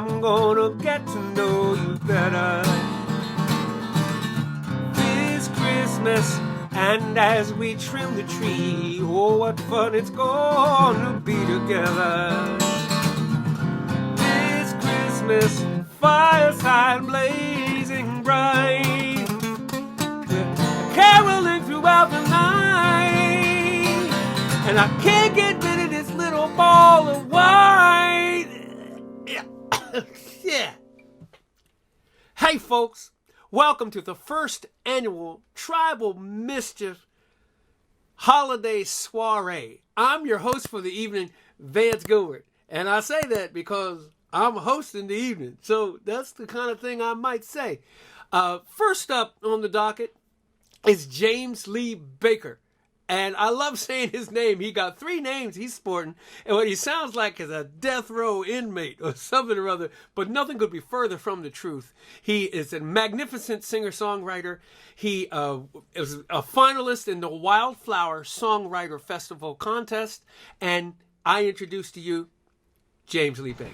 I'm gonna get to know you better this Christmas. And as we trim the tree, oh, what fun it's gonna be together this Christmas. Fireside blazing bright, caroling throughout the night, and I can't get rid of this little ball of white. Yeah. Hey folks, welcome to the first annual Tribal Mischief Holiday Soiree. I'm your host for the evening, Vance Gilbert, and I say that because I'm hosting the evening, so that's the kind of thing I might say. First up on the docket is James Lee Baker. And I love saying his name. He got 3 names he's sporting. And what he sounds like is a death row inmate or something or other. But nothing could be further from the truth. He is a magnificent singer-songwriter. He is a finalist in the Wildflower Songwriter Festival contest. And I introduce to you James Lee Baker.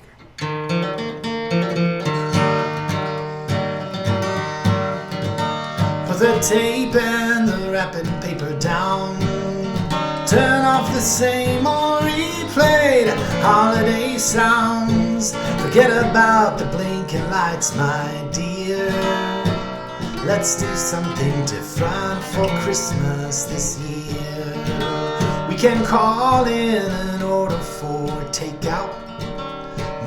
Put the tape and the wrapping paper down. Turn off the same old replayed holiday sounds. Forget about the blinking lights, my dear. Let's do something different for Christmas this year. We can call in an order for takeout,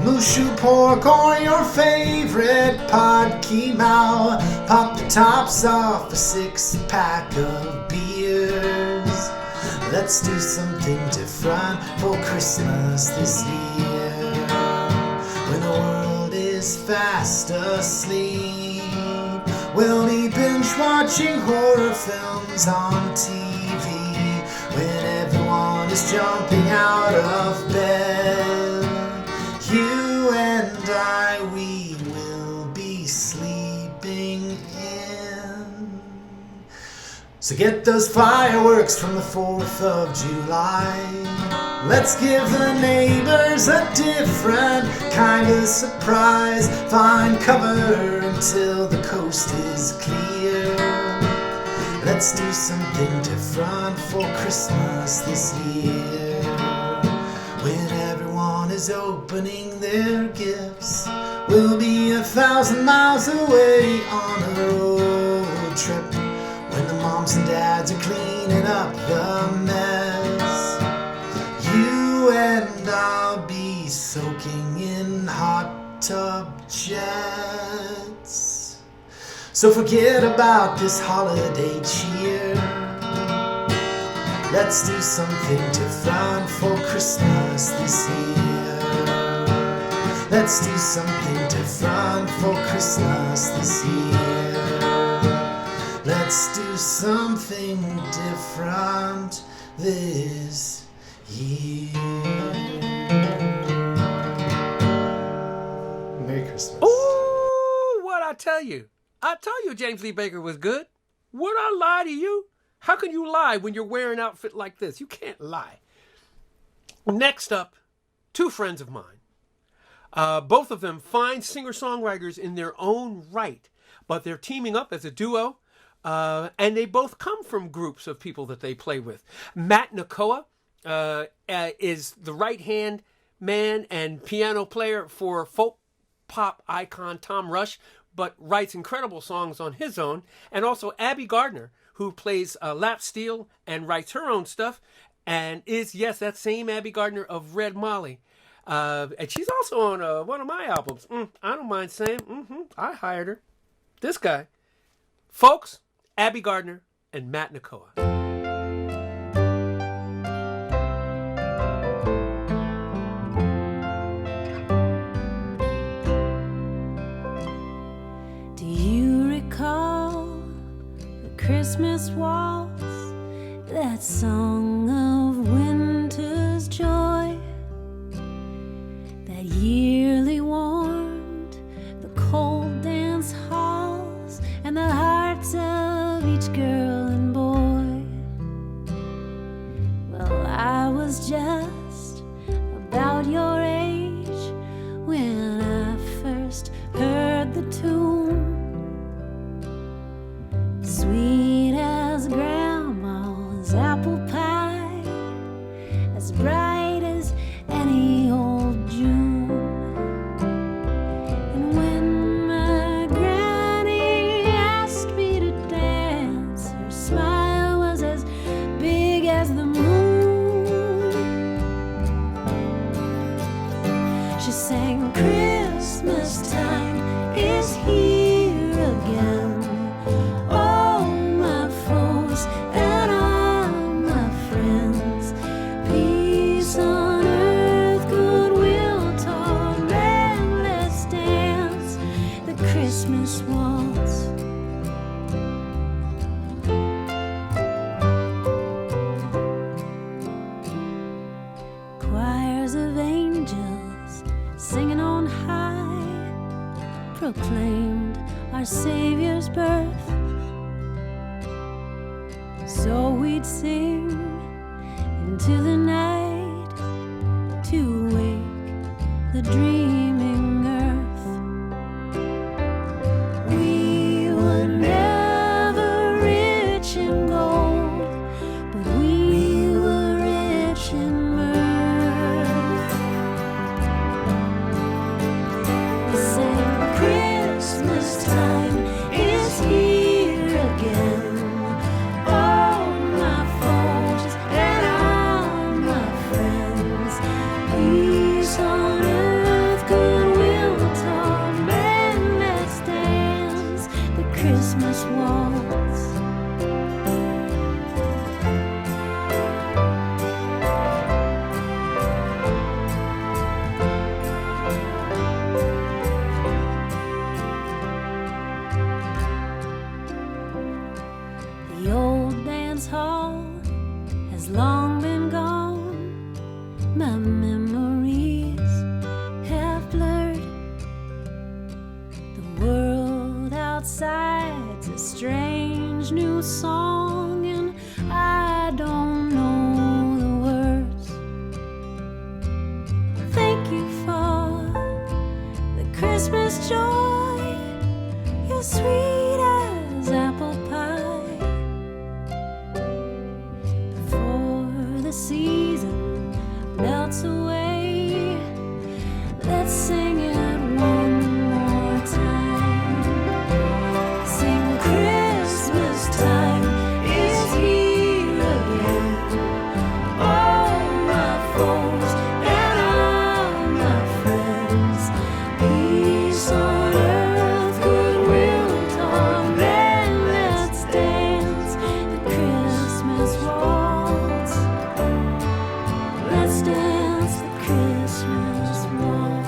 Mushu pork or your favorite pod keemao. Pop the tops off a 6-pack of beers. Let's do something different for Christmas this year. When the world is fast asleep, we'll be binge watching horror films on TV. When everyone is jumping out of bed, you and I, we will be sleeping in. So get those fireworks from the 4th of July. Let's give the neighbors a different kind of surprise. Find cover until the coast is clear. Let's do something different for Christmas this year. When everyone is opening their gifts, we'll be 1,000 miles away on a road trip. When the moms and dads are cleaning up the mess, you and I'll be soaking in hot tub jets. So forget about this holiday cheer. Let's do something different for Christmas this year. Let's do something different for Christmas this year. Let's do something different this year. Merry Christmas. Ooh, what I tell you? I told you James Lee Baker was good. Would I lie to you? How can you lie when you're wearing an outfit like this? You can't lie. Next up, 2 friends of mine. Both of them fine singer-songwriters in their own right, but they're teaming up as a duo, and they both come from groups of people that they play with. Matt Nakoa is the right-hand man and piano player for folk pop icon Tom Rush, but writes incredible songs on his own, and also Abbie Gardner, who plays lap steel and writes her own stuff, and is, yes, that same Abbie Gardner of Red Molly. And she's also on one of my albums. I don't mind saying, I hired her. This guy. Folks, Abbie Gardner and Matt Nakoa. Do you recall the Christmas waltz, that song of winter's joy, that yearly warmed the cold dance halls and the hearts of each girl and boy? Well, I was just about your age when I So we'd sing into the night to wake the dreaming earth. We were never rich in gold, but we were rich in mirth. We sang Christmas time is here again. All my foes and all my friends, peace on earth, goodwill toward men. Let's dance the Christmas waltz. The old dance hall has long been gone. My memories have blurred. The world outside's a strange new song, and I don't know the words. Thank you for the Christmas joy. You're sweet as apple pie. Before the season melts away, let's sing it one more time. Sing Christmas time is here again. All my foes and all my friends, peace on earth, goodwill toward men. Let's dance the Christmas waltz. Let's dance the Christmas waltz.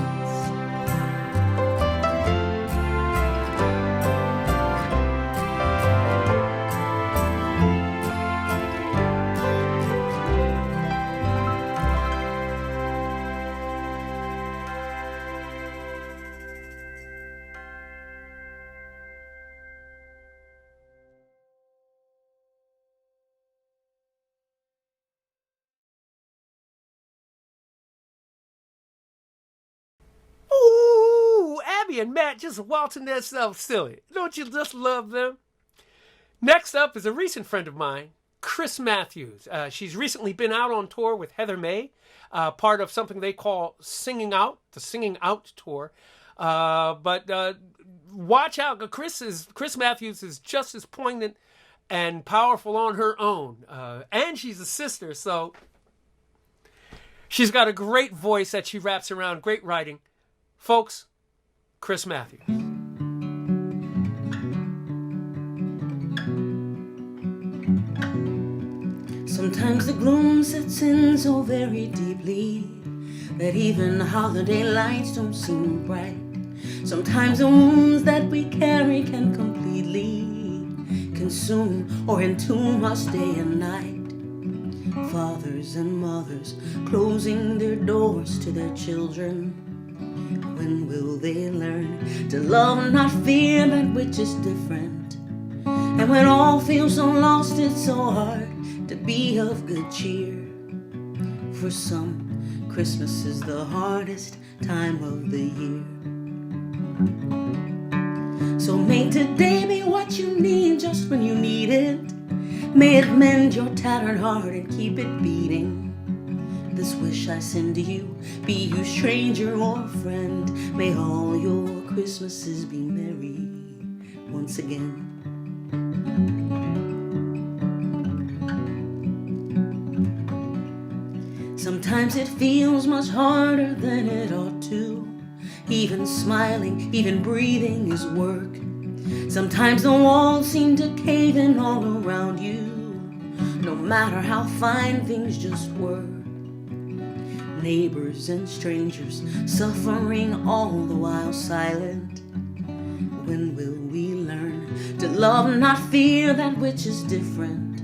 Ooh, Abbie and Matt just waltzing themselves silly. Don't you just love them? Next up is a recent friend of mine, Chris Matthews. She's recently been out on tour with Heather May, part of something they call Singing Out, the Singing Out Tour. But watch out, Chris Matthews is just as poignant and powerful on her own. And she's a sister, so she's got a great voice that she wraps around, great writing. Folks, Chris Matthews. Sometimes the gloom sets in so very deeply that even holiday lights don't seem bright. Sometimes the wounds that we carry can completely consume or entomb us day and night. Fathers and mothers closing their doors to their children. When will they learn to love and not fear that which is different? And when all feel so lost, it's so hard to be of good cheer. For some, Christmas is the hardest time of the year. So may today be what you need just when you need it. May it mend your tattered heart and keep it beating. This wish I send to you, be you stranger or friend. May all your Christmases be merry once again. Sometimes it feels much harder than it ought to. Even smiling, even breathing is work. Sometimes the walls seem to cave in all around you, no matter how fine things just were. Neighbors and strangers suffering all the while silent. When will we learn to love and not fear that which is different?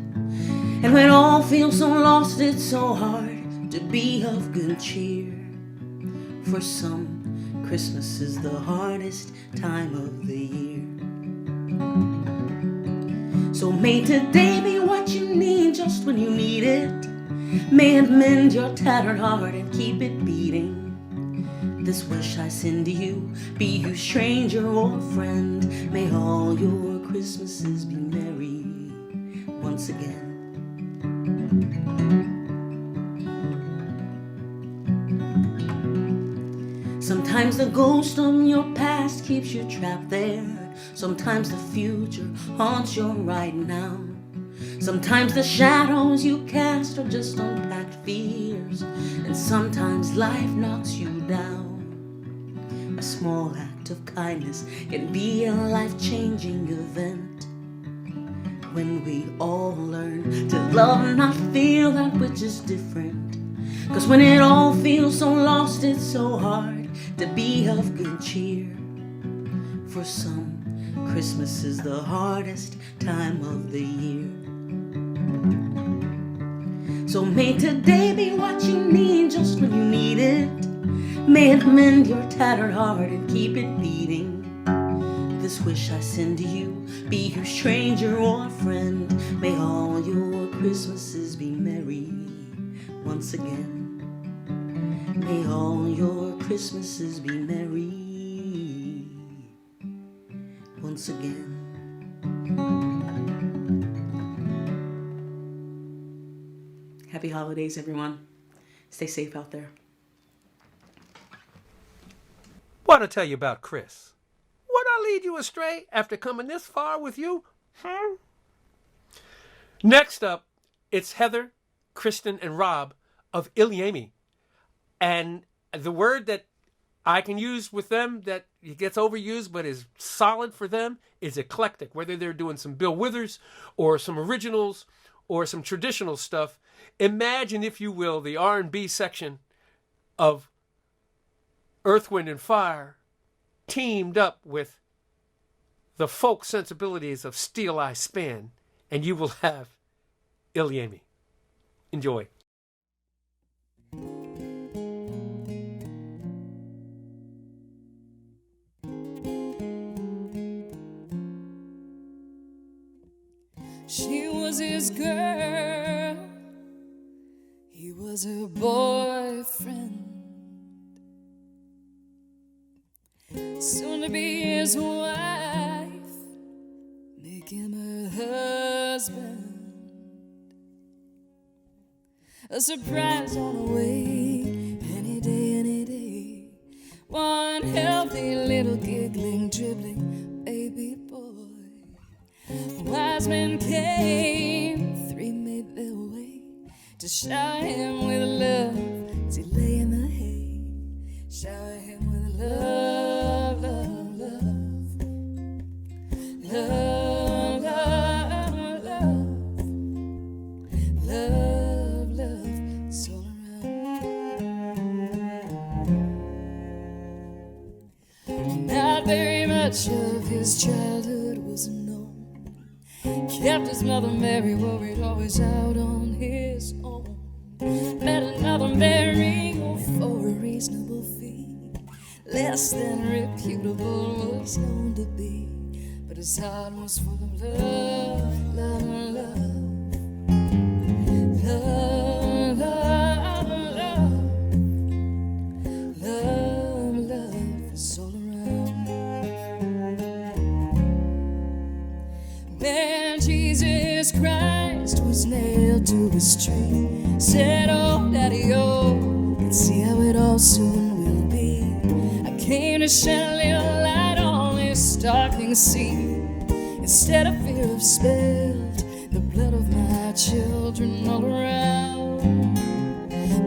And when all feel so lost, it's so hard to be of good cheer. For some, Christmas is the hardest time of the year. So may today be what you need just when you need it. May it mend your tattered heart and keep it beating. This wish I send to you, be you stranger or friend. May all your Christmases be merry once again. Sometimes the ghost of your past keeps you trapped there. Sometimes the future haunts your right now. Sometimes the shadows you cast are just unpacked fears. And sometimes life knocks you down. A small act of kindness can be a life-changing event. When we all learn to love and not feel that which is different. 'Cause when it all feels so lost, it's so hard to be of good cheer. For some, Christmas is the hardest time of the year. So may today be what you need just when you need it. May it mend your tattered heart and keep it beating. This wish I send to you, be you stranger or friend. May all your Christmases be merry once again. May all your Christmases be merry once again. Happy holidays, everyone. Stay safe out there. What I tell you about Chris? Would I lead you astray after coming this far with you? Next up, it's Heather, Kristen, and Rob of ILYAIMY. And the word that I can use with them that gets overused but is solid for them is eclectic. Whether they're doing some Bill Withers or some originals or some traditional stuff, imagine, if you will, the R&B section of Earth, Wind, and Fire teamed up with the folk sensibilities of Steel Eye Span, and you will have ILYAIMY. Enjoy. She was his girl, he was her boyfriend, soon to be his wife, make him her husband. A surprise on the way, any day, any day. One healthy little giggling, dribbling baby boy. Wise men came, three made their way to shower him with love as he lay in the hay. Shower him with love, love, love, love, love, love, love, love, it's all around. Not very much of his childhood was known. Kept his mother Mary worried, always out on his own. Met another Mary for a reasonable fee. Less than reputable was known to be, but his heart was full of love, love, love, love, love, love, love, love is all around. When Jesus Christ was nailed to his tree, said, oh, daddy, oh, can see how it all soon will be. I came to shed a little light on this darkening sea. Instead of fear of spilled the blood of my children all around,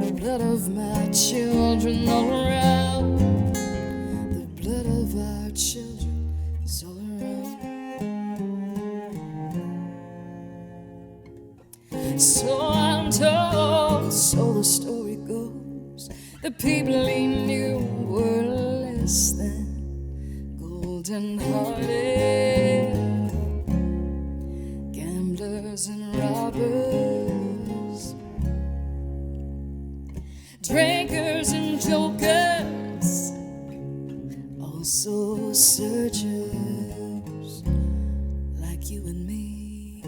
the blood of my children all around, the blood of our children is all around. So I'm told, so the story goes, the people he knew were less than golden-hearted gamblers and robbers, drinkers and jokers, also searchers like you and me.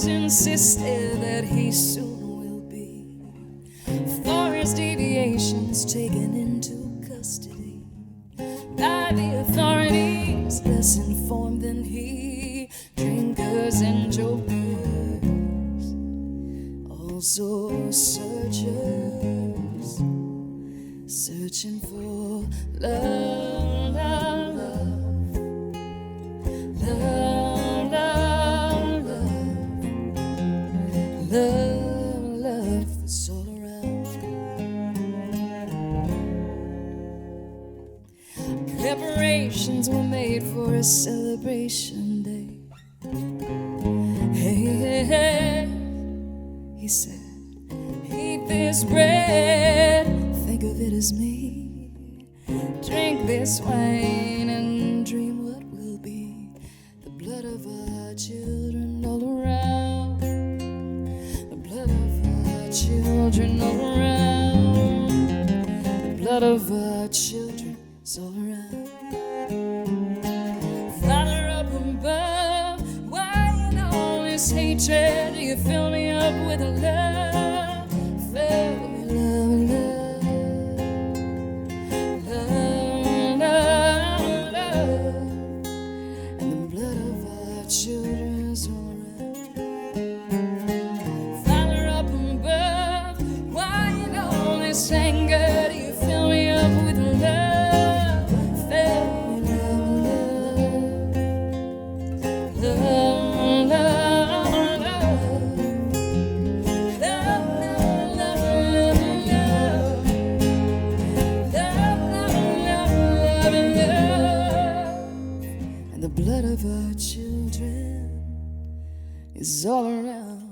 has insisted that he soon will be for his deviations taken into custody by the authorities, less informed than he, drinkers and jokers, also searchers, searching for love, love, love, love, love, love, love that's all around. Preparations were made for a celebration day. Hey, hey, hey, he said, eat this bread, think of it as me. Drink this wine and dream what will be. The blood of our children all around. The blood of our children all around. The blood of our children is all around. Father up above, why in all this hatred do you fill me up with love? Fill me love, love, love, love, and the blood of our children is all around. Father up above, why in all this anger do you fill me up with love? Fill me love, love, love, love. And the blood of our children is all around.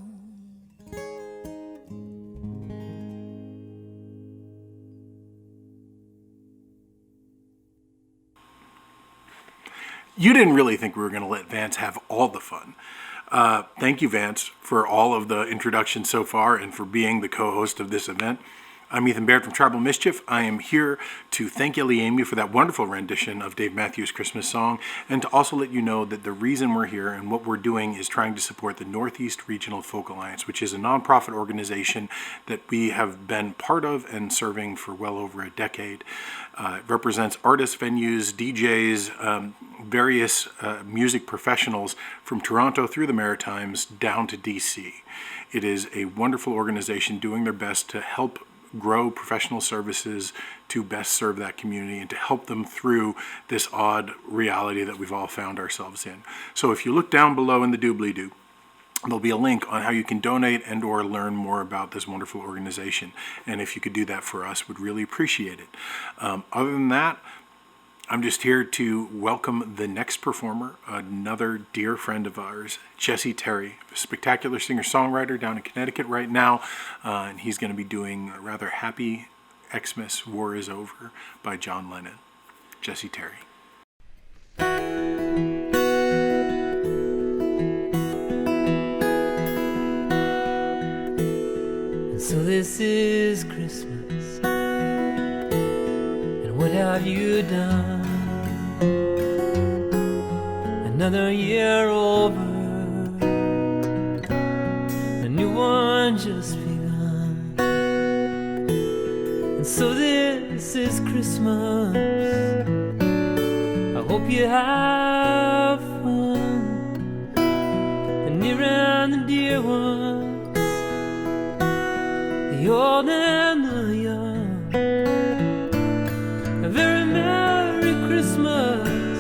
You didn't really think we were going to let Vance have all the fun. Thank you, Vance, for all of the introductions so far and for being the co-host of this event. I'm Ethan Baird from Tribal Mischief. I am here to thank ILYAIMY for that wonderful rendition of Dave Matthews' Christmas song, and to also let you know that the reason we're here and what we're doing is trying to support the Northeast Regional Folk Alliance, which is a nonprofit organization that we have been part of and serving for well over a decade. It represents artists, venues, DJs, various music professionals from Toronto through the Maritimes down to DC. It is a wonderful organization doing their best to help grow professional services to best serve that community and to help them through this odd reality that we've all found ourselves in. So if you look down below in the doobly-doo, there'll be a link on how you can donate and or learn more about this wonderful organization. And if you could do that for us, we'd really appreciate it. Other than that, I'm just here to welcome the next performer, another dear friend of ours, Jesse Terry, a spectacular singer-songwriter down in Connecticut right now, and he's going to be doing a rather Happy Xmas, War is Over by John Lennon. Jesse Terry. So this is Christmas, and what have you done? Another year over, a new one just begun. And so this is Christmas, I hope you have fun, the near and the dear ones, the old and the young. A very Merry Christmas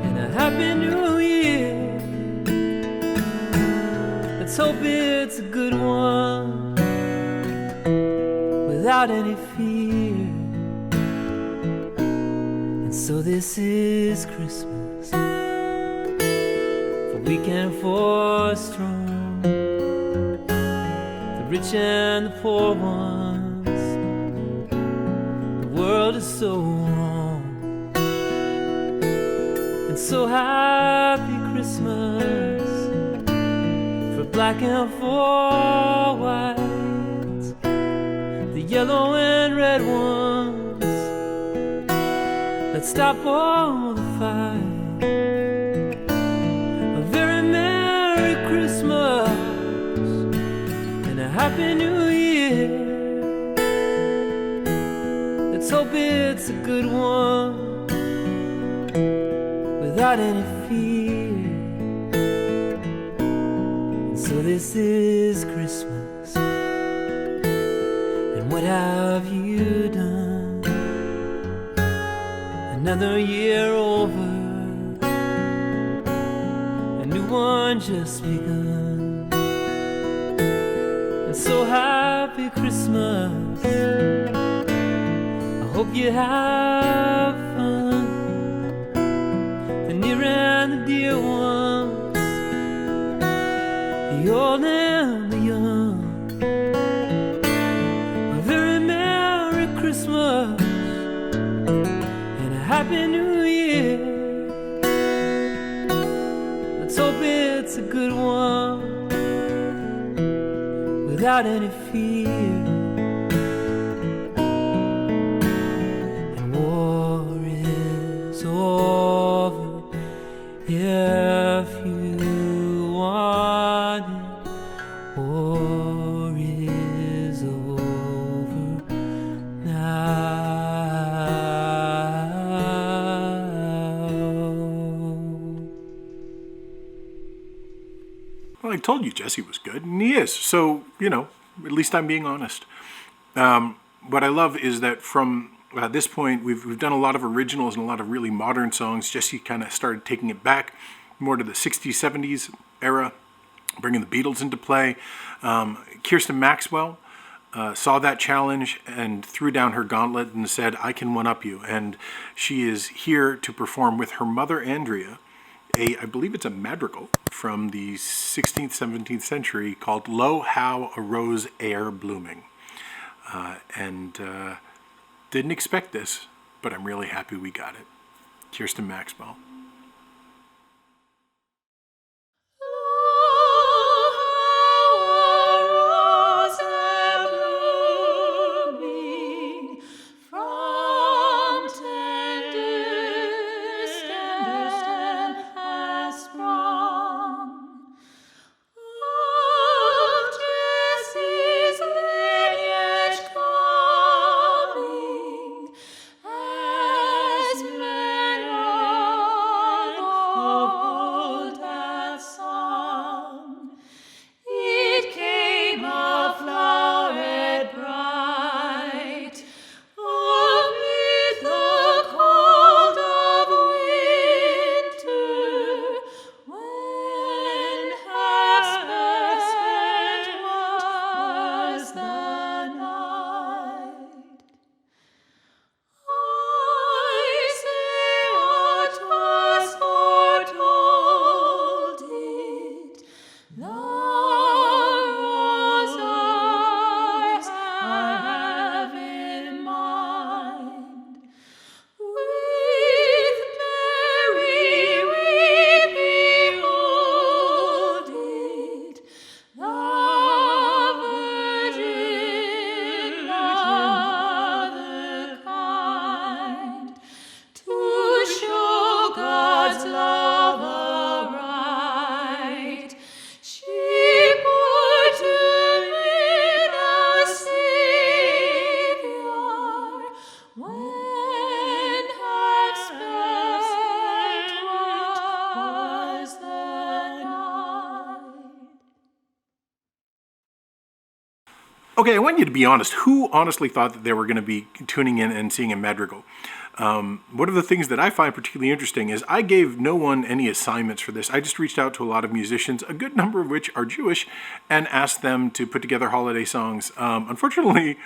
and a Happy New Year. Let's hope it's a good one without any fear. And so this is Christmas, for weak and for strong, the rich and the poor ones. The world is so wrong, and so happy Christmas for black and for white, the yellow and red ones. Let's stop all the fight. A very Merry Christmas Happy New Year. Let's hope it's a good one, without any fear. And so this is Christmas, and what have you done? Another year over, a new one just begun. And so happy Christmas, I hope you have fun. The near and the dear ones, the old and the young, a very Merry Christmas and a Happy New Year. Let's hope it's a good one, without any fear. And war is over if you want it. War is over now. Well, I told you Jesse was good, and he is. So, at least I'm being honest. What I love is that from this point, we've done a lot of originals and a lot of really modern songs. Jesse kind of started taking it back more to the 60s, 70s era, bringing the Beatles into play. Kirsten Maxwell saw that challenge and threw down her gauntlet and said, I can one-up you. And she is here to perform with her mother, Andrea, I believe it's a madrigal from the 16th, 17th century called Lo How a Rose Ere Blooming. Didn't expect this, but I'm really happy we got it. Kirsten Maxwell. Okay, I want you to be honest. Who honestly thought that they were going to be tuning in and seeing a madrigal? One of the things that I find particularly interesting is I gave no one any assignments for this. I just reached out to a lot of musicians, a good number of which are Jewish, and asked them to put together holiday songs. Unfortunately,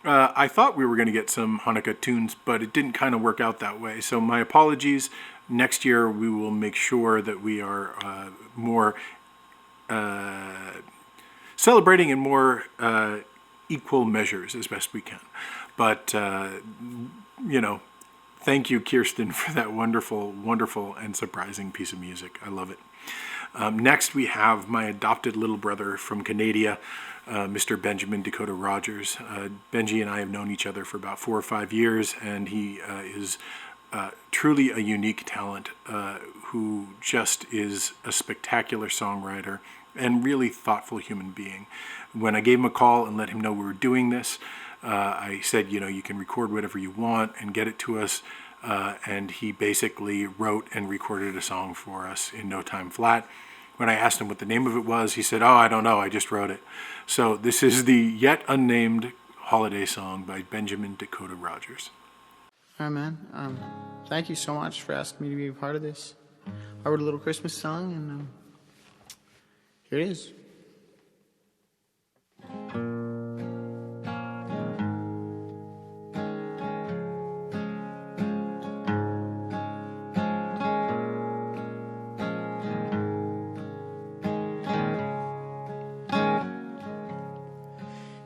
I thought we were going to get some Hanukkah tunes, but it didn't kind of work out that way. So my apologies. Next year, we will make sure that we are more celebrating in more equal measures as best we can. But, thank you, Kirsten, for that wonderful, wonderful and surprising piece of music. I love it. Next, we have my adopted little brother from Canada, Mr. Benjamin Dakota Rogers. Benji and I have known each other for about 4 or 5 years, and he is truly a unique talent who just is a spectacular songwriter and really thoughtful human being. When I gave him a call and let him know we were doing this, I said, you can record whatever you want and get it to us. And he basically wrote and recorded a song for us in no time flat. When I asked him what the name of it was, he said, I don't know, I just wrote it. So this is the yet unnamed holiday song by Benjamin Dakota Rogers. All right, man. Thank you so much for asking me to be a part of this. I wrote a little Christmas song, and here it is.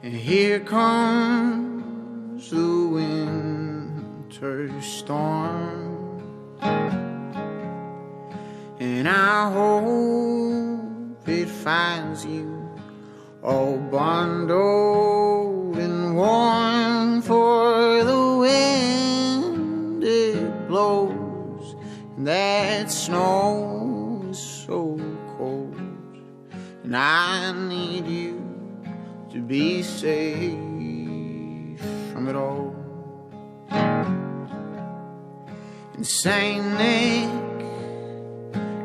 And here comes the winter storm, and I hope it finds you all bundled and warm, for the wind it blows, and that snow is so cold, and I need you to be safe from it all. And Saint Nick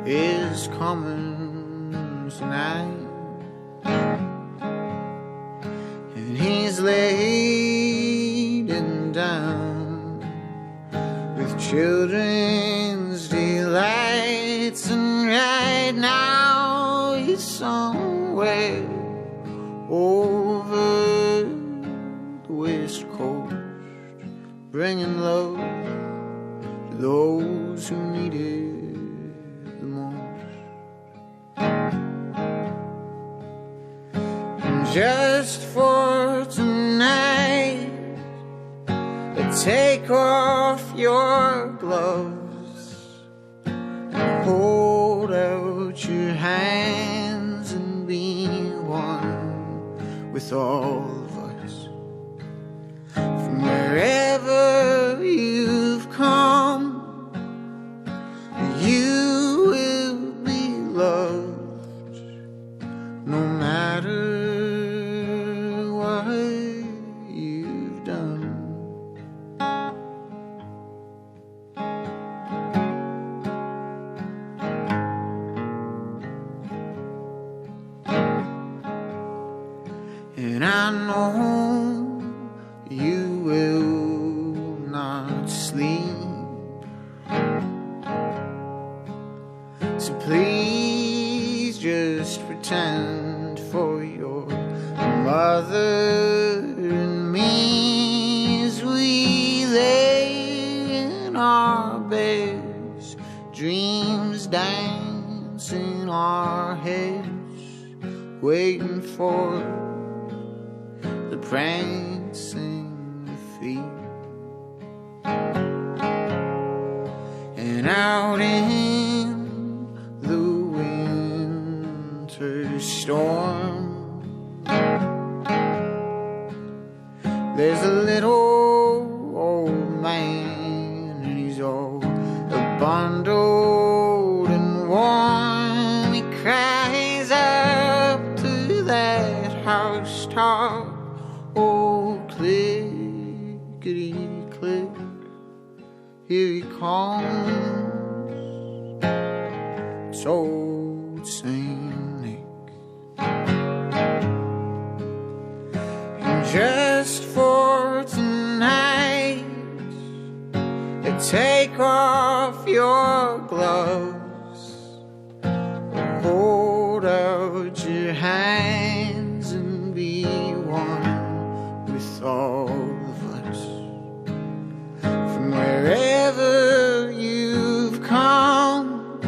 is coming tonight, and he's laden down with children's delights, and right now he's somewhere over the west coast, bringing love to those who need it the most. And just for tonight, take off your gloves and hold out your hands and be one with all of us. From wherever you've come, you will be loved, no matter what you've done. And I know you will not sleep, so please just pretend for your mother and me as we lay in our beds, dreams dance in our heads, waiting for the prancing feet. And out in the winter storm, there's a little old man, and he's all bundled and warm. He cries up to that housetop, oh, clickety-click, here he comes, it's old Saint Nick. And just for tonight, take off your gloves, hold out your hands and be one with all of us. From wherever you've come,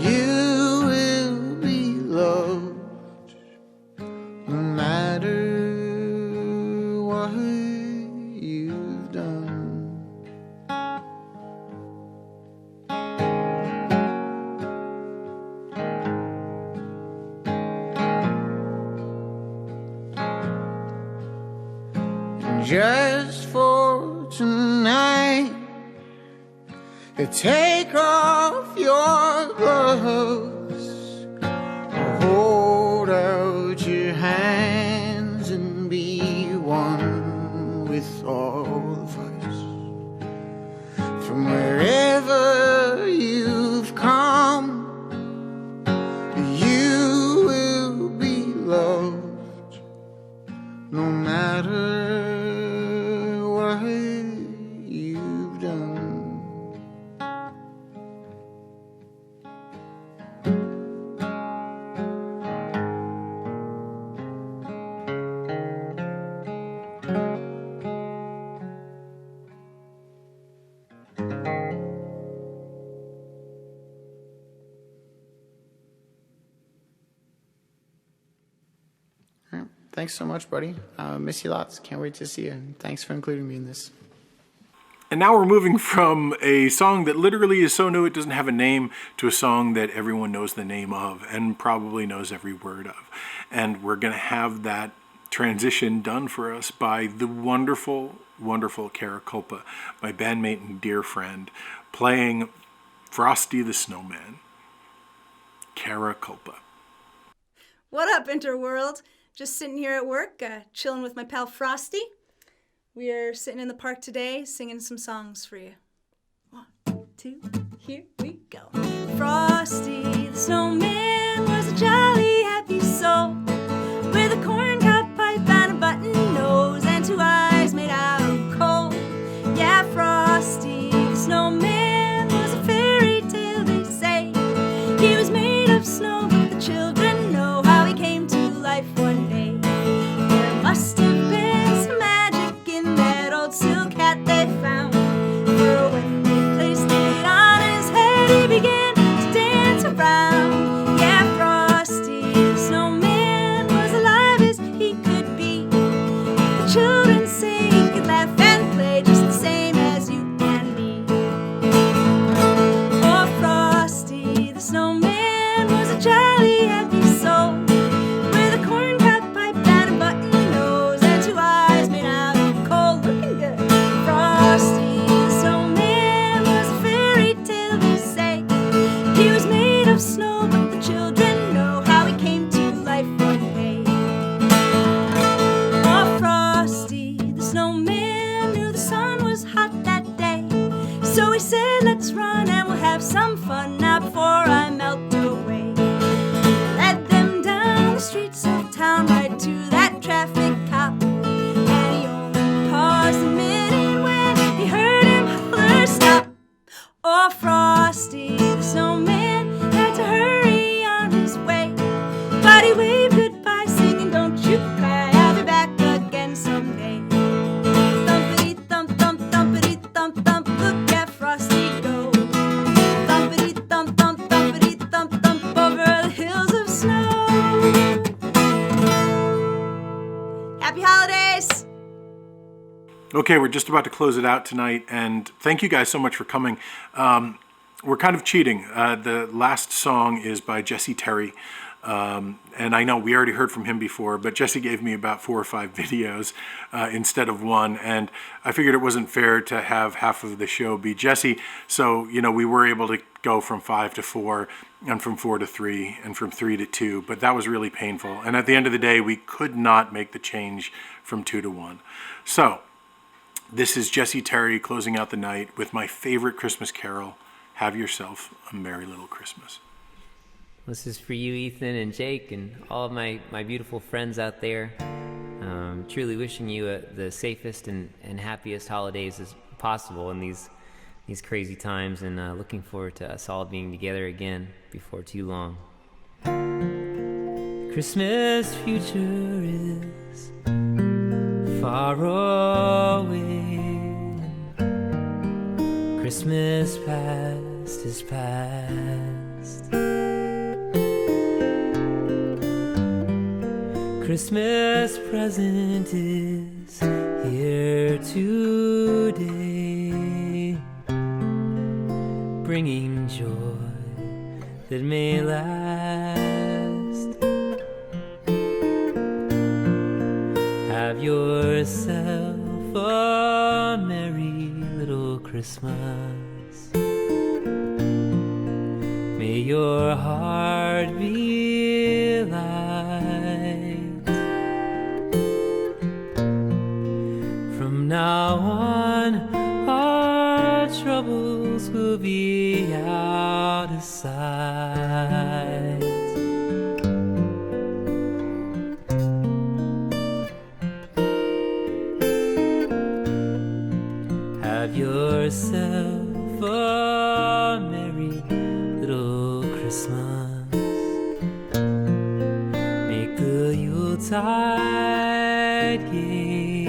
you will be loved, no matter what you've done. Just for tonight, take off your gloves, hold out your hands and be one with all of us. From wherever you've come, you will be loved, no matter what you've done. Thanks so much, buddy. Miss you lots. Can't wait to see you. And thanks for including me in this. And now we're moving from a song that literally is so new it doesn't have a name to a song that everyone knows the name of and probably knows every word of. And we're going to have that transition done for us by the wonderful, wonderful Kara Kulpa, my bandmate and dear friend, playing Frosty the Snowman. Kara Kulpa. What up, Interworld? Just sitting here at work, chilling with my pal Frosty. We are sitting in the park today, singing some songs for you. 1, 2, here we go. Frosty the Snowman was a jolly, happy soul with a corncob pipe and a button nose and 2 eyes made out of coal. Yeah, Frosty the Snowman was a fairy tale, they say. He was made of snow, but the children know how he came to life one day. There must have been some magic in that old silk hat they found, for when they placed it on his head, he began to dance around. Yeah, Frosty the Snowman was alive as he could be. The children say he could laugh and play just the same as you and me. Oh, Frosty the Snowman was a jolly, happy soul with a corncob pipe and a button nose and 2 eyes made out of coal, looking good. Frosty the Snowman was a fairy tale, they say. He was made of snow, but the children know how he came to life one day. Oh, Frosty the Snowman knew the sun was hot that day, so he said, let's run and we'll have some fun now before I melt away. Led them down the streets of town right to that traffic cop, and he only paused a minute when he heard him holler, stop. Oh, Frosty the Snowman had to hurry on his way, but he waved goodbye singing, don't you cry, I'll be back again someday. Thumpity thump thump, thumpity thump thump, look at Frosty go. Thumpity thump thump, thumpity thump thump, over the hills of snow. Happy holidays! Okay, we're just about to close it out tonight, and thank you guys so much for coming. We're kind of cheating. The last song is by Jesse Terry, and I know we already heard from him before, but Jesse gave me about 4 or 5 videos instead of 1, and I figured it wasn't fair to have half of the show be Jesse, so, you know, we were able to go from 5 to 4, and from 4 to 3, and from 3 to 2, but that was really painful, and at the end of the day, we could not make the change from 2 to 1. So, this is Jesse Terry closing out the night with my favorite Christmas carol, Have Yourself a Merry Little Christmas. This is for you, Ethan and Jake, and all of my beautiful friends out there. Truly wishing you the safest and happiest holidays as possible in these crazy times, and looking forward to us all being together again before too long. Christmas future is far away. Christmas past is past. Christmas present is here today, bringing joy that may last. Have yourself a merry little Christmas. May your heart be light. From now on, our troubles will be out of sight. Have yourself a merry little Christmas. Make the Yuletide gay.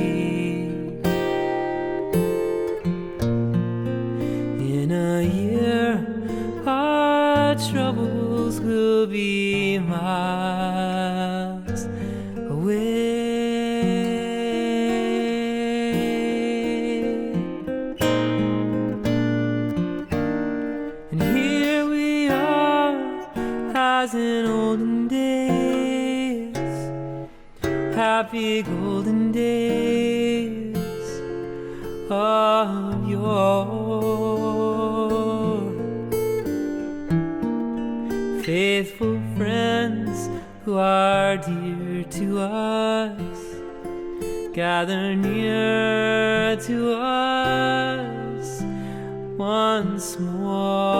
In a year, our troubles will be miles away. And here we are, as in olden days, happy golden days of yore. Faithful friends who are dear to us, gather near to us once more.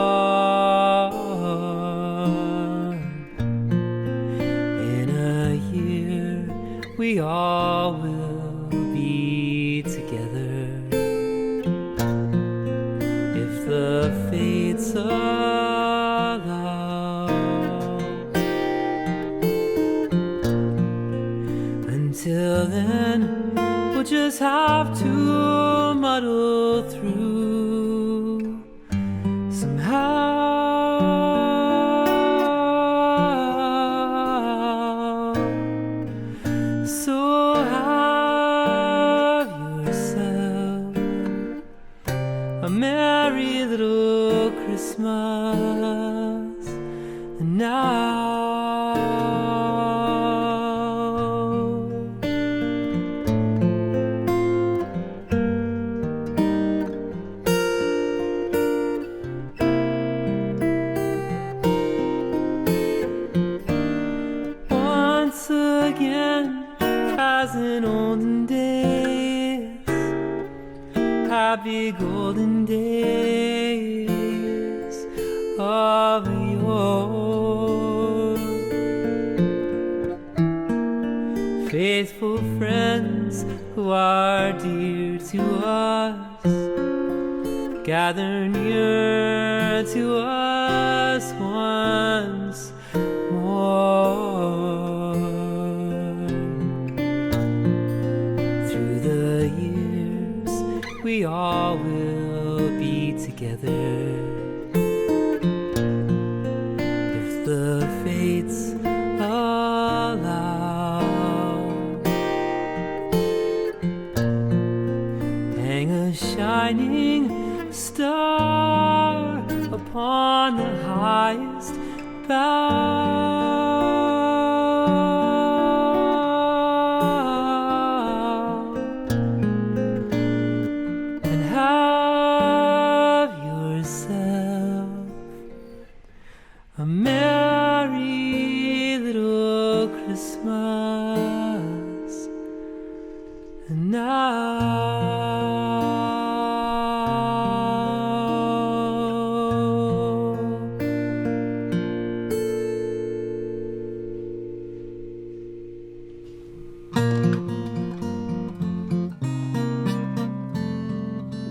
In a year we all will be together, if the fates allow. Until then, we'll just have to muddle through somehow. So have yourself a merry little Christmas now. Once again, as in olden days, happy golden days of yore. Faithful friends who are dear to us, gather near to us once more. Through the years, we all will be together, if the fates allow. Hang a shining star upon the highest bough, and have yourself a merry little Christmas now.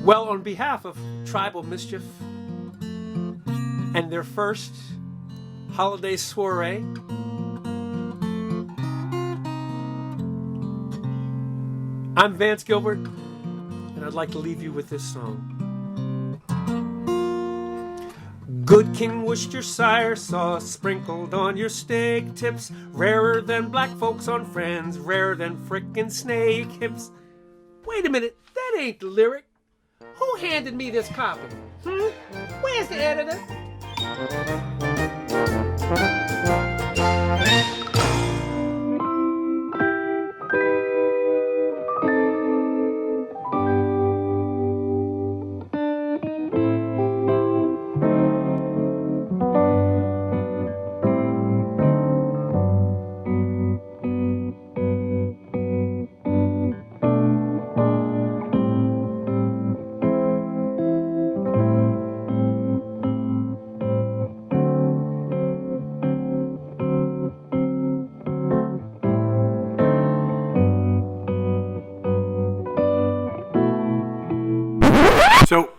Well, on behalf of Tribal Mischief and their first holiday soiree, I'm Vance Gilbert, and I'd like to leave you with this song. Good King Worcestershire sauce sprinkled on your steak tips, rarer than black folks on Friends, rarer than frickin' snake hips. Wait a minute, that ain't the lyric. Who handed me this copy? Where's the editor?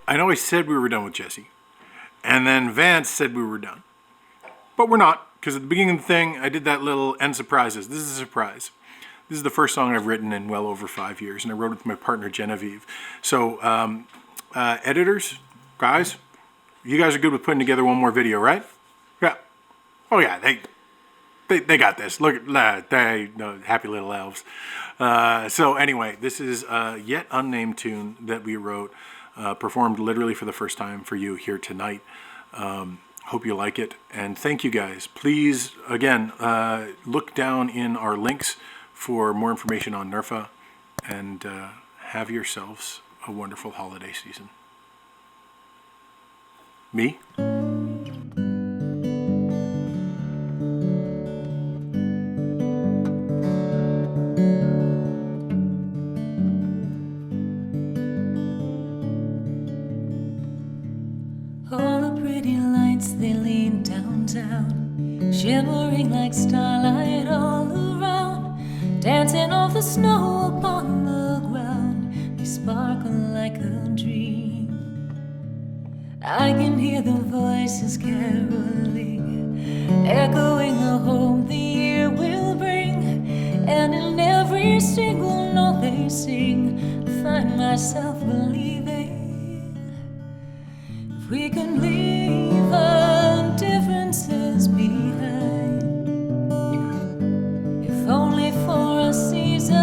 I know I said we were done with Jesse. And then Vance said we were done. But we're not, because at the beginning of the thing, I did that little end surprises. This is a surprise. This is the first song I've written in well over 5 years, and I wrote it with my partner, Genevieve. So, editors, guys, you guys are good with putting together one more video, right? Yeah. Oh, yeah, they got this. Look at that. Happy little elves. So anyway, this is a yet unnamed tune that we wrote, performed literally for the first time for you here tonight. Hope you like it. And thank you guys. Please, again, look down in our links for more information on NERFA, and have yourselves a wonderful holiday season. Me? All the pretty lights, they lean downtown, shimmering like starlight all around, dancing off the snow upon the ground. They sparkle like a dream. I can hear the voices caroling, echoing a home the year will bring. And in every single note they sing, I find myself believing if we can leave our differences behind, if only for a season,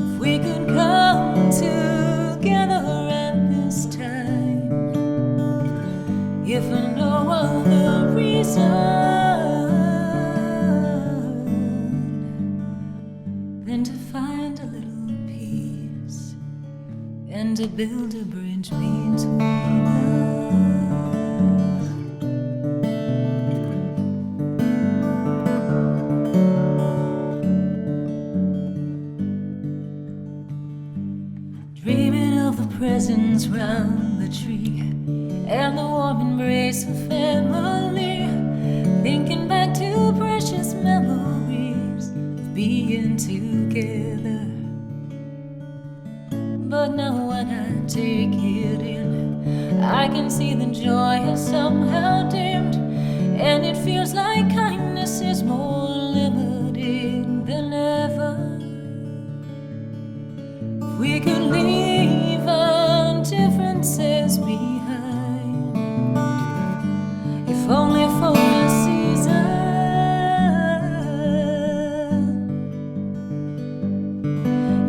if we could come together at this time, if for no other reason than to find a little peace and to build a bridge between us. Dreaming of the presents round the tree and the warm embrace of family, thinking back to precious memories of being together. But now when I take it in, I can see the joy is somehow dimmed, and it feels like kindness is more limiting than ever. If we could leave our differences behind, if only for a season,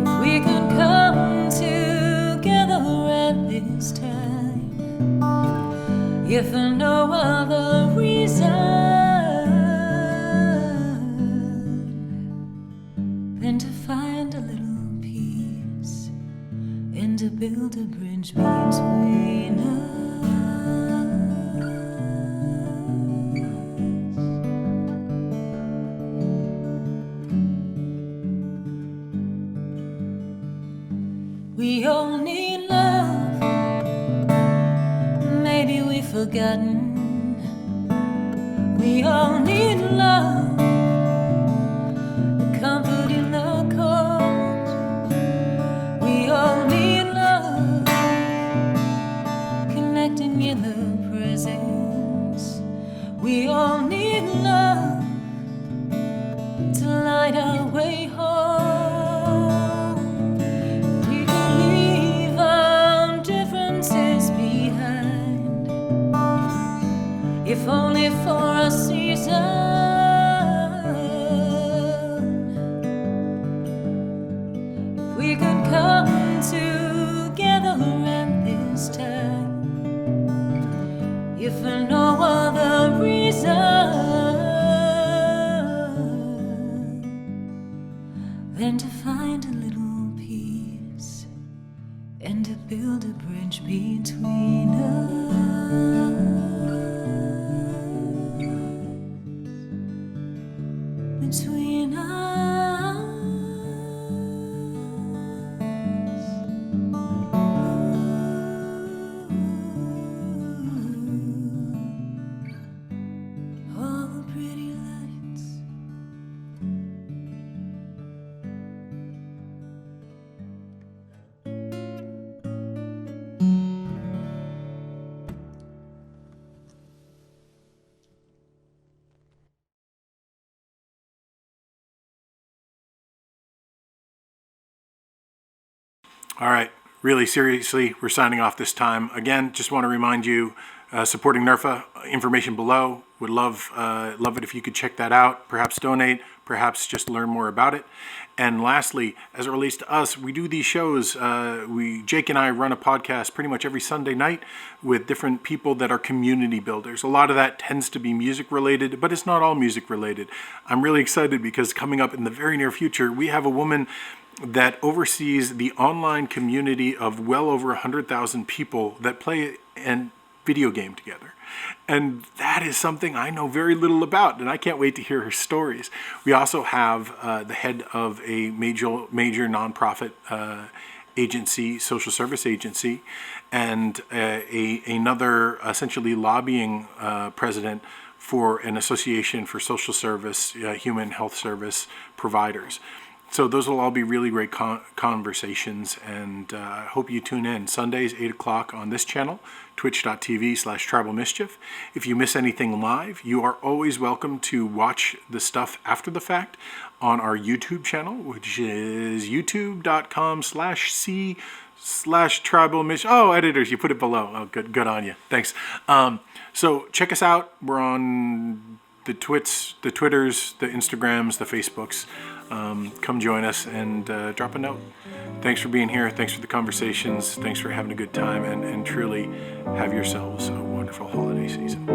if we could come together at this time, if for no other reason than to find a little peace and to build a bridge between us. We all need love. Maybe we've forgotten. We all need love, the comfort in the cold. We all need love, connecting in the presence. We all need love to light our way home. We can leave our differences behind, if only for a season. If we could come together at this time, if for no other reason than to find a little peace and to build a bridge between us. Between us. All the pretty lights. All right. Really seriously, we're signing off this time. Again, just want to remind you, supporting NERFA, information below. Would love it if you could check that out. Perhaps donate, perhaps just learn more about it. And lastly, as it relates to us, we do these shows. Jake and I run a podcast pretty much every Sunday night with different people that are community builders. A lot of that tends to be music related, but it's not all music related. I'm really excited because coming up in the very near future, we have a woman that oversees the online community of well over 100,000 people that play a video game together. And that is something I know very little about, and I can't wait to hear her stories. We also have the head of a major nonprofit agency, social service agency, and another essentially lobbying president for an association for social service, human health service providers. So those will all be really great conversations, and I hope you tune in. Sundays, 8 o'clock on this channel, twitch.tv/tribalmischief. If you miss anything live, you are always welcome to watch the stuff after the fact on our YouTube channel, which is youtube.com/c/tribalmischief. Oh, editors, you put it below. Oh, good on you. Thanks. So check us out. We're on the Twitters, the Instagrams, the Facebooks. Come join us and drop a note. Thanks for being here. Thanks for the conversations. Thanks for having a good time, and truly have yourselves a wonderful holiday season.